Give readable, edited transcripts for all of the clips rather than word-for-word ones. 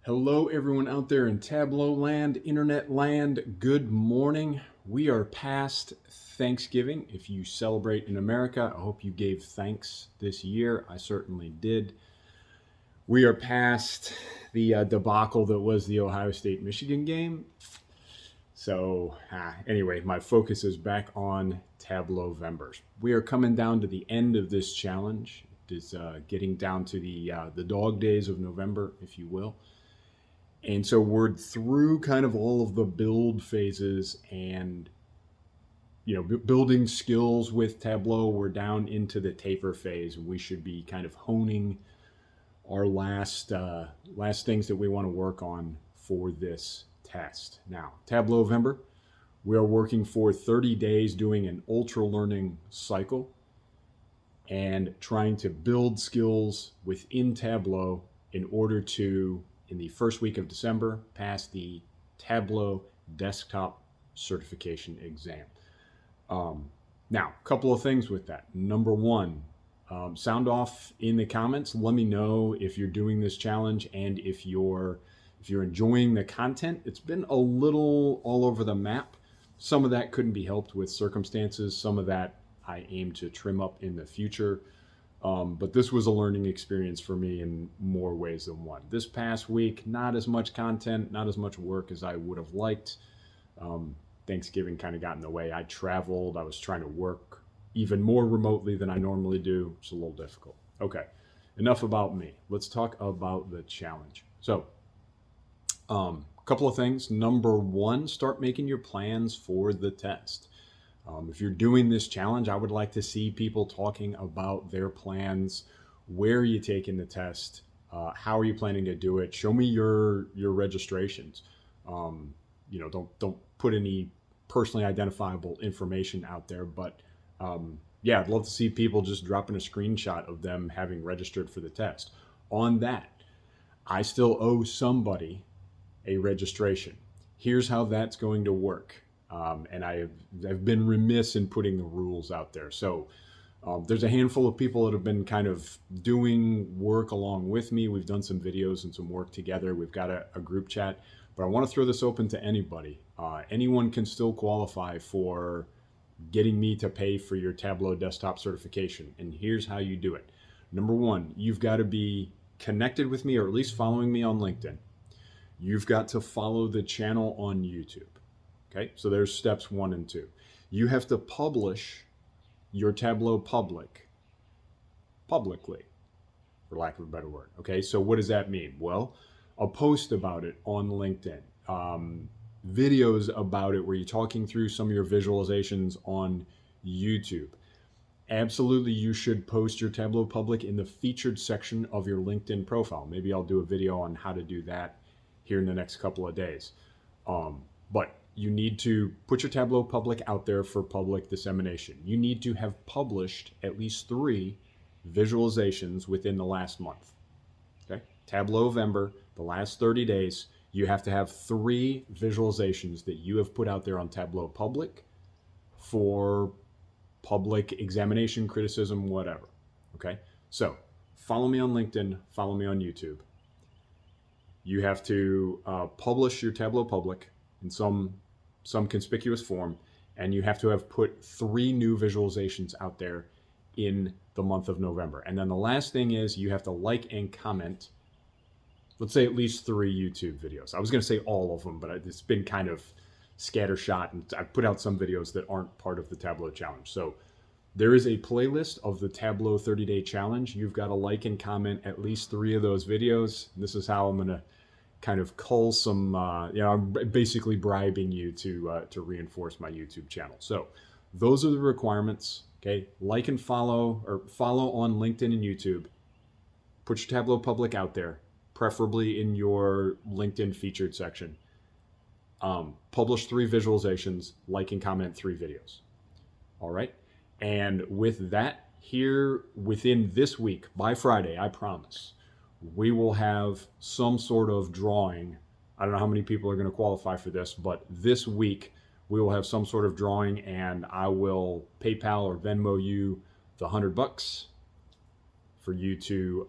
Hello, everyone out there in Tableau land, internet land. Good morning. We are past Thanksgiving. If you celebrate in America, I hope you gave thanks this year. I certainly did. We are past the debacle that was the Ohio State-Michigan game. So anyway, my focus is back on Tableau Vembers. We are coming down to the end of this challenge. It is getting down to the dog days of November, if you will. And so we're through kind of all of the build phases and, building skills with Tableau. We're down into the taper phase. We should be kind of honing our last things that we want to work on for this test. Now, Tableau November, we are working for 30 days doing an ultra learning cycle and trying to build skills within Tableau in order to, in the first week of December, pass the Tableau Desktop Certification exam. Now, a couple of things with that. Number one, sound off in the comments. Let me know if you're doing this challenge and if you're enjoying the content. It's been a little all over the map. Some of that couldn't be helped with circumstances. Some of that I aim to trim up in the future. But this was a learning experience for me in more ways than one. This past week, not as much content, not as much work as I would have liked. Thanksgiving kind of got in the way. I traveled. I was trying to work even more remotely than I normally do. It's a little difficult. Okay, enough about me. Let's talk about the challenge. So, a couple of things. Number one, start making your plans for the test. If you're doing this challenge, I would like to see people talking about their plans. Where are you taking the test? How are you planning to do it? Show me your registrations. Don't put any personally identifiable information out there. But I'd love to see people just dropping a screenshot of them having registered for the test. On that, I still owe somebody a registration. Here's how that's going to work. And I've been remiss in putting the rules out there. So there's a handful of people that have been kind of doing work along with me. We've done some videos and some work together. We've got a group chat, but I want to throw this open to anybody. Anyone can still qualify for getting me to pay for your Tableau Desktop Certification. And here's how you do it. Number one, you've got to be connected with me or at least following me on LinkedIn. You've got to follow the channel on YouTube. Okay, so there's steps 1 and 2. You have to publish your Tableau publicly, for lack of a better word. Okay, so what does that mean? Well, a post about it on LinkedIn, videos about it where you're talking through some of your visualizations on YouTube. Absolutely, you should post your Tableau Public in the featured section of your LinkedIn profile. Maybe I'll do a video on how to do that here in the next couple of days. But you need to put your Tableau Public out there for public dissemination. You need to have published at least 3 visualizations within the last month. Okay, Tableau November, the last 30 days, you have to have 3 visualizations that you have put out there on Tableau Public for public examination, criticism, whatever. Okay, so follow me on LinkedIn, follow me on YouTube. You have to publish your Tableau Public in some conspicuous form, and you have to have put 3 new visualizations out there in the month of November. And then the last thing is you have to like and comment, let's say at least 3 YouTube videos. I was going to say all of them, but it's been kind of scattershot, and I've put out some videos that aren't part of the Tableau Challenge. So there is a playlist of the Tableau 30-day challenge. You've got to like and comment at least 3 of those videos. This is how I'm going to kind of cull some, I'm basically bribing you to reinforce my YouTube channel. So those are the requirements. Okay, like and follow, or follow on LinkedIn and YouTube. Put your Tableau Public out there, preferably in your LinkedIn featured section. Publish 3 visualizations, like and comment 3 videos. All right, and with that, here within this week, by Friday, I promise, we will have some sort of drawing. I don't know how many people are going to qualify for this, but this week we will have some sort of drawing, and I will PayPal or Venmo you the $100 for you to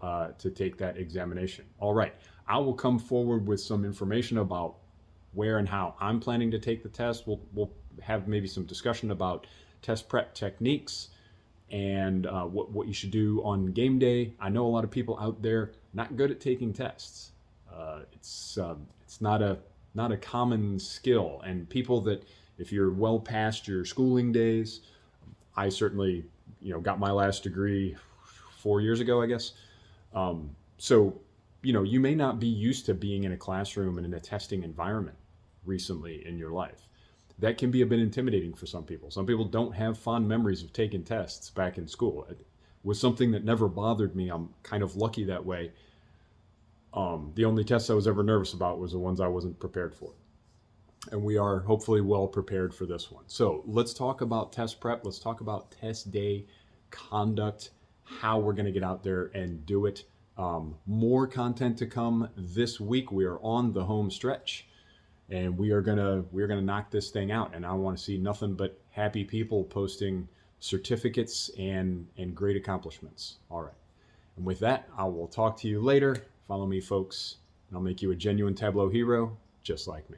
take that examination. All right, I will come forward with some information about where and how I'm planning to take the test. We'll have maybe some discussion about test prep techniques and what you should do on game day. I know a lot of people out there not good at taking tests. It's not a common skill, and people that, if you're well past your schooling days, I certainly got my last degree 4 years ago, I guess. So you may not be used to being in a classroom and in a testing environment recently in your life. That can be a bit intimidating for some people. Some people don't have fond memories of taking tests back in school. It was something that never bothered me. I'm kind of lucky that way. The only tests I was ever nervous about was the ones I wasn't prepared for. And we are hopefully well prepared for this one. So let's talk about test prep. Let's talk about test day conduct, how we're going to get out there and do it. More content to come this week. We are on the home stretch, and we're gonna knock this thing out. And I want to see nothing but happy people posting certificates and great accomplishments. All right. And with that, I will talk to you later. Follow me, folks, and I'll make you a genuine Tableau hero just like me.